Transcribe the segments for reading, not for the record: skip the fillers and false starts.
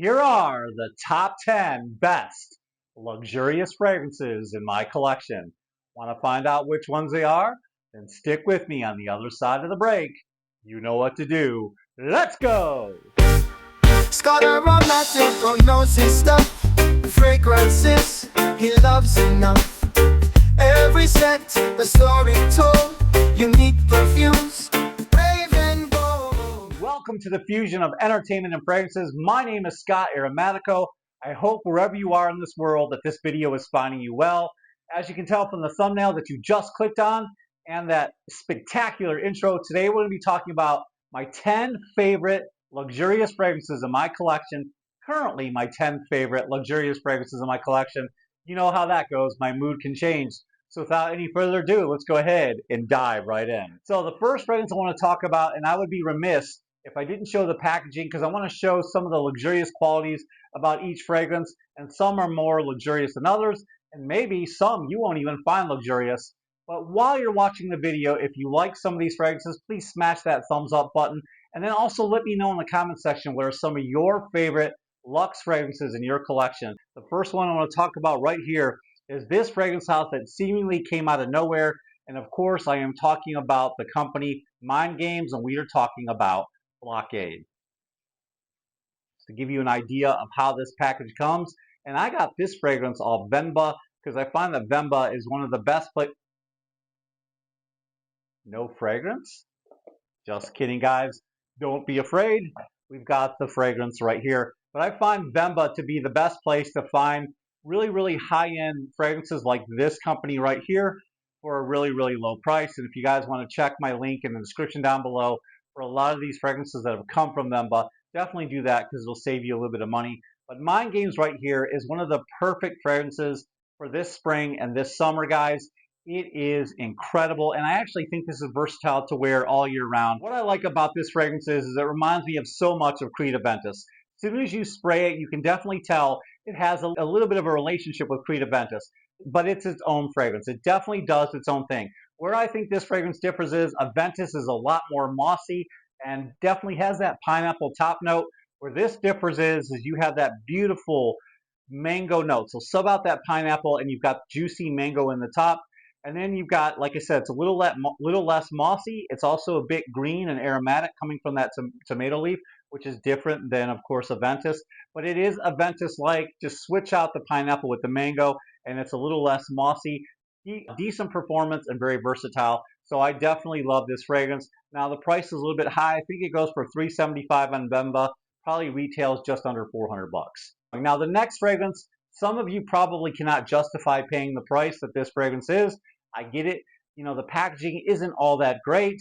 Here are the top 10 best luxurious fragrances in my collection. Want to find out which ones they are? Then stick with me on the other side of the break. You know what to do. Let's go! Scott Aromatico knows his stuff. Fragrances he loves enough. Every scent, a story told. Unique perfumes, brave and bold. Welcome to the fusion of entertainment and fragrances. My name is Scott Aromatico. I hope wherever you are in this world that this video is finding you well. As you can tell from the thumbnail that you just clicked on and that spectacular intro, today we're going to be talking about my 10 favorite luxurious fragrances in my collection. Currently, my 10 favorite luxurious fragrances in my collection. You know how that goes. My mood can change. So without any further ado, let's go ahead and dive right in. So the first fragrance I want to talk about, and I would be remiss if I didn't show the packaging because I want to show some of the luxurious qualities about each fragrance, and some are more luxurious than others, and maybe some you won't even find luxurious. But while you're watching the video, if you like some of these fragrances, please smash that thumbs up button, and then also let me know in the comment section what are some of your favorite luxe fragrances in your collection. The first one I want to talk about right here is this fragrance house that seemingly came out of nowhere, and of course I am talking about the company Mind Games, and we are talking about Blockade. To give you an idea of how this package comes, and I got this fragrance off Venba because I find that Venba is one of the best No fragrance? Just kidding, guys. Don't be afraid. We've got the fragrance right here. But I find Venba to be the best place to find really high-end fragrances like this company right here for a really low price. And if you guys want to check my link in the description down below for a lot of these fragrances that have come from Venba, definitely do that because it'll save you a little bit of money. But Mind Games right here is one of the perfect fragrances for this spring and this summer, guys. It is incredible, and I actually think this is versatile to wear all year round. What I like about this fragrance is it reminds me of so much of Creed Aventus. As soon as you spray it, you can definitely tell it has a little bit of a relationship with Creed Aventus, but it's its own fragrance. It definitely does its own thing. Where I think this fragrance differs is Aventus is a lot more mossy and definitely has that pineapple top note. Where this differs is you have that beautiful mango note. So sub out that pineapple and you've got juicy mango in the top. And then you've got, like I said, it's a little less mossy. It's also a bit green and aromatic coming from that tomato leaf, which is different than, of course, Aventus. But it is Aventus-like. Just switch out the pineapple with the mango, and it's a little less mossy. Decent performance and very versatile. So I definitely love this fragrance. Now, the price is a little bit high. I think it goes for $375 on Venba. Probably retails just under 400 bucks. Now, the next fragrance, some of you probably cannot justify paying the price that this fragrance is. I get it. You know, the packaging isn't all that great.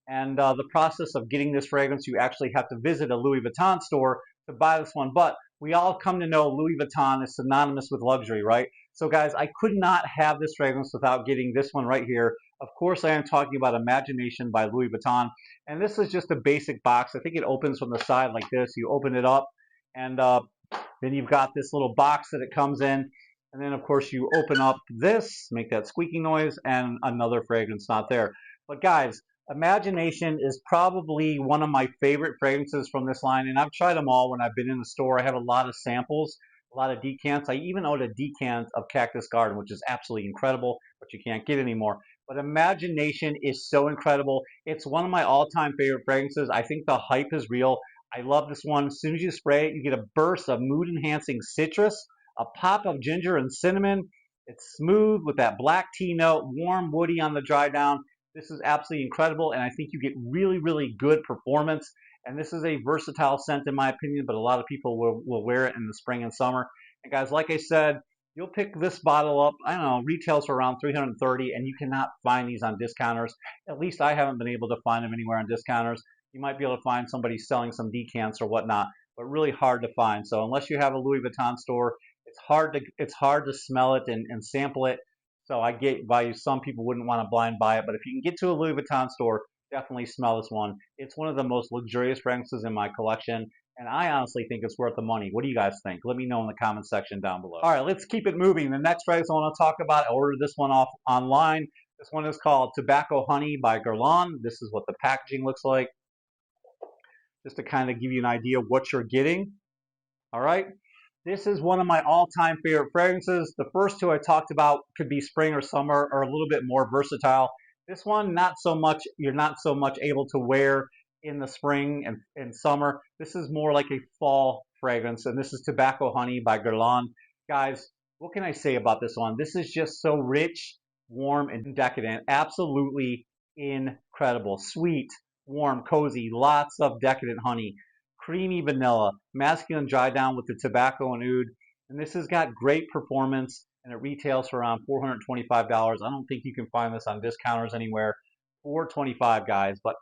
And the process of getting this fragrance, you actually have to visit a Louis Vuitton store to buy this one. But we all come to know Louis Vuitton is synonymous with luxury, right? So guys, I could not have this fragrance without getting this one right here. Of course, I am talking about Imagination by Louis Vuitton. And this is just a basic box. I think it opens from the side like this. You open it up, and then you've got this little box that it comes in. And then, of course, you open up this, make that squeaking noise, and another fragrance not there. But guys, Imagination is probably one of my favorite fragrances from this line. And I've tried them all when I've been in the store. I have a lot of samples, a lot of decants. I even own a decant of Cactus Garden, which is absolutely incredible, but you can't get anymore. But Imagination is so incredible. It's one of my all-time favorite fragrances. I think the hype is real. I love this one. As soon as you spray it, you get a burst of mood-enhancing citrus, a pop of ginger and cinnamon. It's smooth with that black tea note, warm, woody on the dry down. This is absolutely incredible, and I think you get really good performance. And this is a versatile scent in my opinion, but a lot of people will wear it in the spring and summer. And guys, like I said, you'll pick this bottle up, I don't know, retails for around $330, and you cannot find these on discounters. At least I haven't been able to find them anywhere on discounters. You might be able to find somebody selling some decants or whatnot, but really hard to find. So unless you have a Louis Vuitton store, it's hard to smell it and sample it. So I get why some people wouldn't want to blind buy it, but if you can get to a Louis Vuitton store, definitely smell this one. It's one of the most luxurious fragrances in my collection, and I honestly think it's worth the money. What do you guys think? Let me know in the comment section down below. All right, let's keep it moving. The next fragrance I want to talk about, I ordered this one off online. This one is called Tobacco Honey by Guerlain. This is what the packaging looks like, just to kind of give you an idea of what you're getting. All right. This is one of my all-time favorite fragrances. The first two I talked about could be spring or summer, or a little bit more versatile. This one, not so much. You're not so much able to wear in the spring and summer. This is more like a fall fragrance, and this is Tobacco Honey by Guerlain. Guys, what can I say about this one? This is just so rich, warm, and decadent. Absolutely incredible. Sweet, warm, cozy, lots of decadent honey, creamy vanilla, masculine dry down with the tobacco and oud. And this has got great performance, and it retails for around $425. I don't think you can find this on discounters anywhere. $425, guys. But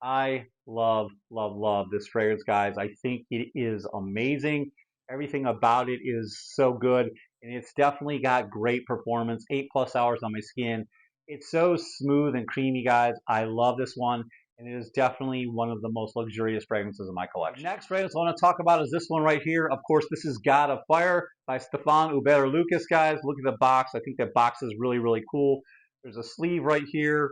I love, love, love this fragrance, guys. I think it is amazing. Everything about it is so good, and it's definitely got great performance. 8+ hours on my skin. It's so smooth and creamy, guys. I love this one, and it is definitely one of the most luxurious fragrances in my collection. The next fragrance I want to talk about is this one right here. Of course, this is God of Fire by Stéphane Hubert Lucas, guys. Look at the box. I think that box is really, really cool. There's a sleeve right here,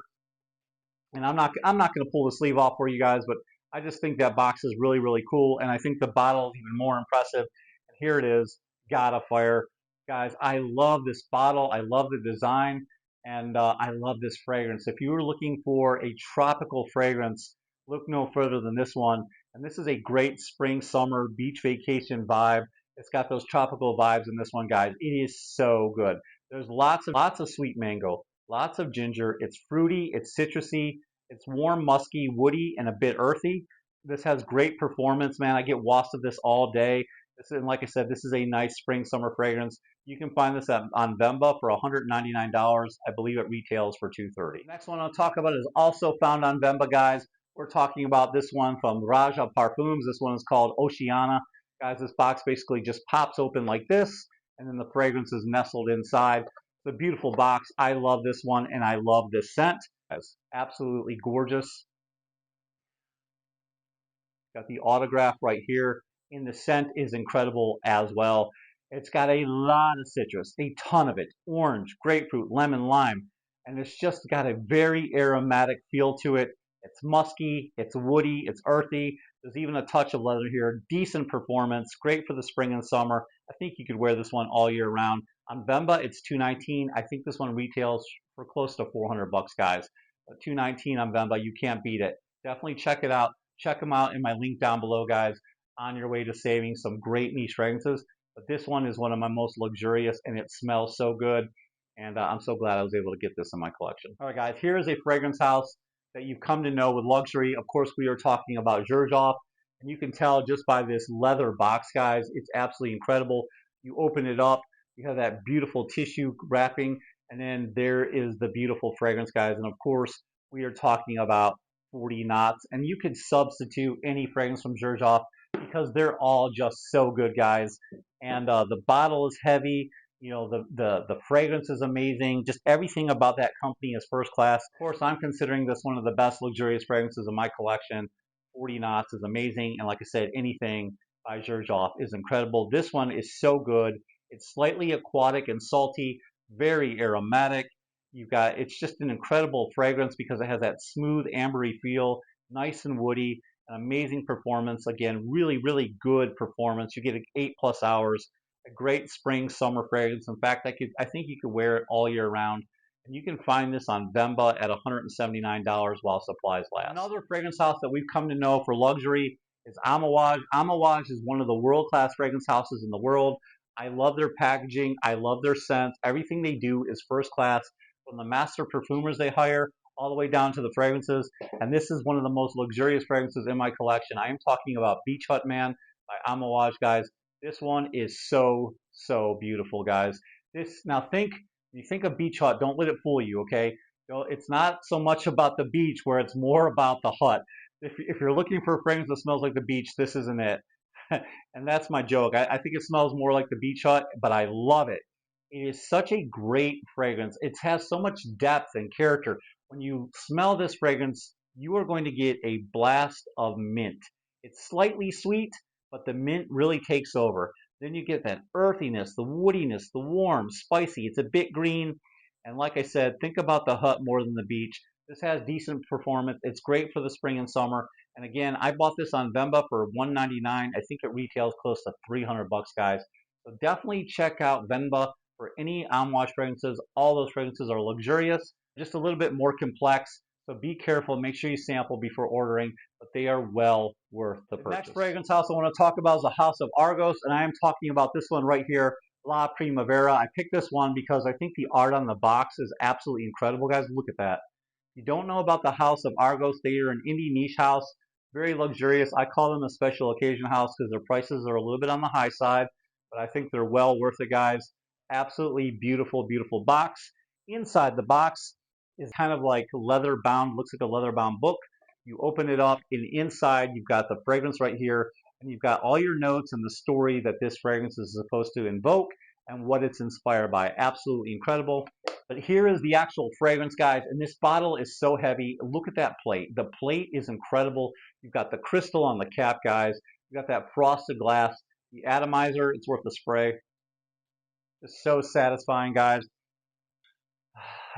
and I'm not going to pull the sleeve off for you guys, but I just think that box is really, really cool, and I think the bottle is even more impressive. And here it is, God of Fire. Guys, I love this bottle. I love the design, and I love this fragrance. If you were looking for a tropical fragrance, look no further than this one. And this is a great spring, summer, beach vacation vibe. It's got those tropical vibes in this one, guys. It is so good. There's lots of sweet mango, lots of ginger. It's fruity, it's citrusy, it's warm, musky, woody, and a bit earthy. This has great performance, man. I get wafts of this all day. And like I said, this is a nice spring summer fragrance. You can find this on Vemba for $199. I believe it retails for $230. Next one I'll talk about is also found on Vemba, guys. We're talking about this one from Roja Parfums. This one is called Oceania. Guys, this box basically just pops open like this, and then the fragrance is nestled inside. It's a beautiful box. I love this one, and I love this scent. It's absolutely gorgeous. Got the autograph right here. And the scent is incredible as well. It's got a lot of citrus, a ton of it. Orange, grapefruit, lemon, lime. And it's just got a very aromatic feel to it. It's musky, it's woody, it's earthy. There's even a touch of leather here. Decent performance, great for the spring and summer. I think you could wear this one all year round. On Vemba, it's $219. I think this one retails for close to $400, guys. But $219 on Vemba, you can't beat it. Definitely check it out. Check them out in my link down below, guys, on your way to saving some great niche fragrances. But this one is one of my most luxurious, and it smells so good. And I'm so glad I was able to get this in my collection. All right, guys, here is a fragrance house that you've come to know with luxury. Of course, we are talking about Zaharoff, and you can tell just by this leather box, guys, it's absolutely incredible. You open it up, you have that beautiful tissue wrapping, and then there is the beautiful fragrance, guys. And of course, we are talking about 40 knots, and you could substitute any fragrance from Zaharoff because they're all just so good, guys. And the bottle is heavy. You know, the fragrance is amazing. Just everything about that company is first class. Of course, I'm considering this one of the best luxurious fragrances in my collection. 40 knots is amazing. And like I said, anything by Zaharoff is incredible. This one is so good. It's slightly aquatic and salty, very aromatic. It's just an incredible fragrance because it has that smooth ambery feel, nice and woody, an amazing performance. Again, really, really good performance. You get 8+ hours, a great spring, summer fragrance. In fact, I think you could wear it all year round. And you can find this on Vemba at $179 while supplies last. Another fragrance house that we've come to know for luxury is Amouage. Amouage is one of the world-class fragrance houses in the world. I love their packaging. I love their scents. Everything they do is first class, from the master perfumers they hire all the way down to the fragrances. And this is one of the most luxurious fragrances in my collection. I am talking about Beach Hut Man by Amouage, guys. This one is so, so beautiful, guys. When you think of Beach Hut, don't let it fool you, okay? It's not so much about the beach, where it's more about the hut. If you're looking for a fragrance that smells like the beach, this isn't it. And that's my joke. I think it smells more like the Beach Hut, but I love it. It is such a great fragrance. It has so much depth and character. When you smell this fragrance, you are going to get a blast of mint. It's slightly sweet, but the mint really takes over. Then you get that earthiness, the woodiness, the warm, spicy. It's a bit green. And like I said, think about the hut more than the beach. This has decent performance. It's great for the spring and summer. And again, I bought this on Vemba for $199. I think it retails close to 300 bucks, guys. So definitely check out Vemba for any on-wash fragrances. All those fragrances are luxurious, just a little bit more complex. So be careful. Make sure you sample before ordering, but they are well worth the purchase. Next fragrance house I want to talk about is the House of Argos, and I am talking about this one right here, La Primavera. I picked this one because I think the art on the box is absolutely incredible, guys. Look at that. If you don't know about the House of Argos, they are an indie niche house, very luxurious. I call them a special occasion house because their prices are a little bit on the high side, but I think they're well worth it, guys. Absolutely beautiful, beautiful box. Inside the box is kind of like leather bound, looks like a leather bound book. You open it up, and inside you've got the fragrance right here, and you've got all your notes and the story that this fragrance is supposed to invoke and what it's inspired by. Absolutely incredible. But here is the actual fragrance, guys, and this bottle is so heavy. Look at that plate. The plate is incredible. You've got the crystal on the cap, guys. You've got that frosted glass. The atomizer, it's worth a spray. It's so satisfying, guys.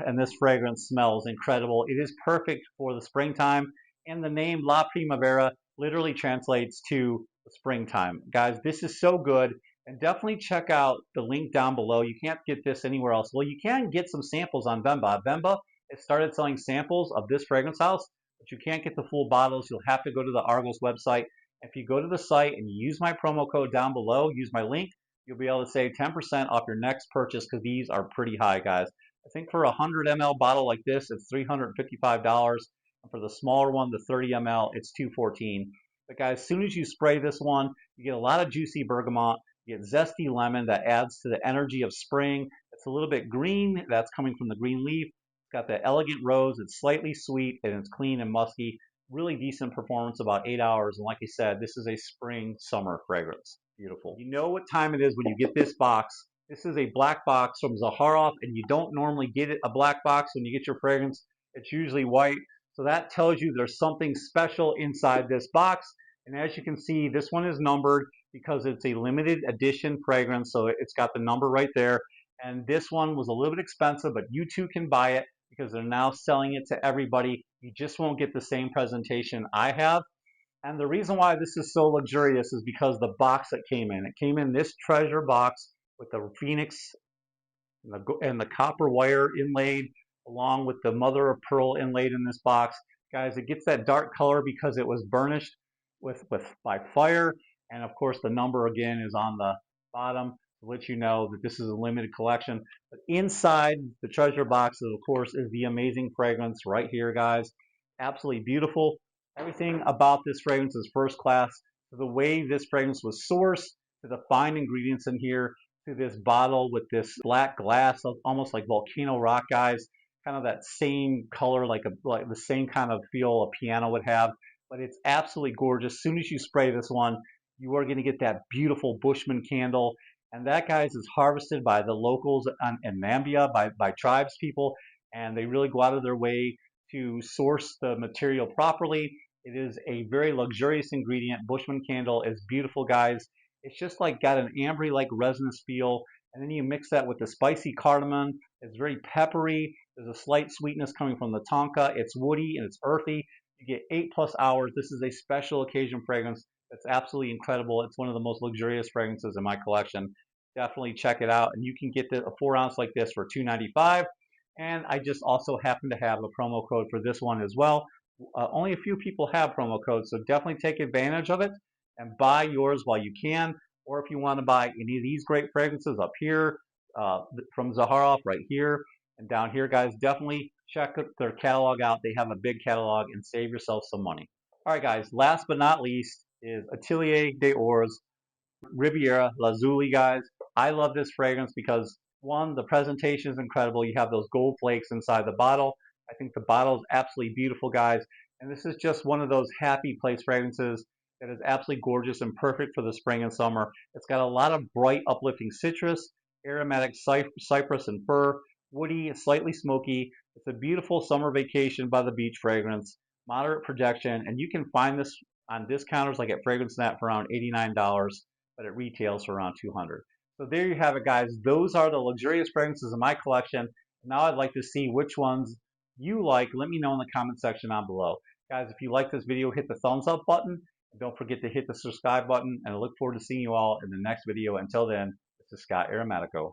And this fragrance smells incredible. It is perfect for the springtime, and the name La Primavera literally translates to the springtime. Guys, this is so good, and definitely check out the link down below. You can't get this anywhere else. Well, you can get some samples on Vemba. Vemba has started selling samples of this fragrance house, but you can't get the full bottles. You'll have to go to the Argos website. If you go to the site and you use my promo code down below, use my link, you'll be able to save 10% off your next purchase because these are pretty high, guys. I think for a 100 ml bottle like this, it's $355. And for the smaller one, the 30 ml, it's $214. But guys, as soon as you spray this one, you get a lot of juicy bergamot. You get zesty lemon that adds to the energy of spring. It's a little bit green. That's coming from the green leaf. It's got the elegant rose. It's slightly sweet, and it's clean and musky. Really decent performance, about 8 hours. And like I said, this is a spring summer fragrance. Beautiful. You know what time it is when you get this box. This is a black box from Zaharoff, and you don't normally get a black box when you get your fragrance. It's usually white. So that tells you there's something special inside this box. And as you can see, this one is numbered because it's a limited edition fragrance. So it's got the number right there. And this one was a little bit expensive, but you too can buy it because they're now selling it to everybody. You just won't get the same presentation I have. And the reason why this is so luxurious is because the box that came in. It came in this treasure box with the phoenix and the copper wire inlaid, along with the mother of pearl inlaid in this box. Guys, it gets that dark color because it was burnished by fire. And of course, the number again is on the bottom to let you know that this is a limited collection. But inside the treasure box, of course, is the amazing fragrance right here, guys. Absolutely beautiful. Everything about this fragrance is first class. So the way this fragrance was sourced, to the fine ingredients in here, to this bottle with this black glass, almost like volcano rock, guys. Kind of that same color, like the same kind of feel a piano would have. But it's absolutely gorgeous. As soon as you spray this one, you are going to get that beautiful Bushman candle. And that, guys, is harvested by the locals in Namibia, by tribes people. And they really go out of their way to source the material properly. It is a very luxurious ingredient. Bushman candle is beautiful, guys. It's just like got an ambery-like resinous feel. And then you mix that with the spicy cardamom. It's very peppery. There's a slight sweetness coming from the tonka. It's woody and it's earthy. You get 8+ hours. This is a special occasion fragrance. It's absolutely incredible. It's one of the most luxurious fragrances in my collection. Definitely check it out. And you can get a 4-ounce like this for $2.95. And I just also happen to have a promo code for this one as well. Only a few people have promo codes, so definitely take advantage of it and buy yours while you can. Or if you want to buy any of these great fragrances up here from Zaharoff right here and down here, guys, definitely check their catalog out. They have a big catalog, and save yourself some money. All right, guys, last but not least is Atelier Des Ors Riviera Lazuli, guys. I love this fragrance because, one, the presentation is incredible. You have those gold flakes inside the bottle. I think the bottle is absolutely beautiful, guys. And this is just one of those happy place fragrances that is absolutely gorgeous and perfect for the spring and summer. It's got a lot of bright, uplifting citrus, aromatic cypress and fir, woody, slightly smoky. It's a beautiful summer vacation by the beach fragrance, moderate projection, and you can find this on discounters like at FragranceNet for around $89, but it retails for around $200. So there you have it, guys. Those are the luxurious fragrances in my collection. Now I'd like to see which ones you like. Let me know in the comment section down below. Guys, if you like this video, hit the thumbs up button. Don't forget to hit the subscribe button, and I look forward to seeing you all in the next video. Until then, this is Scott Aromatico.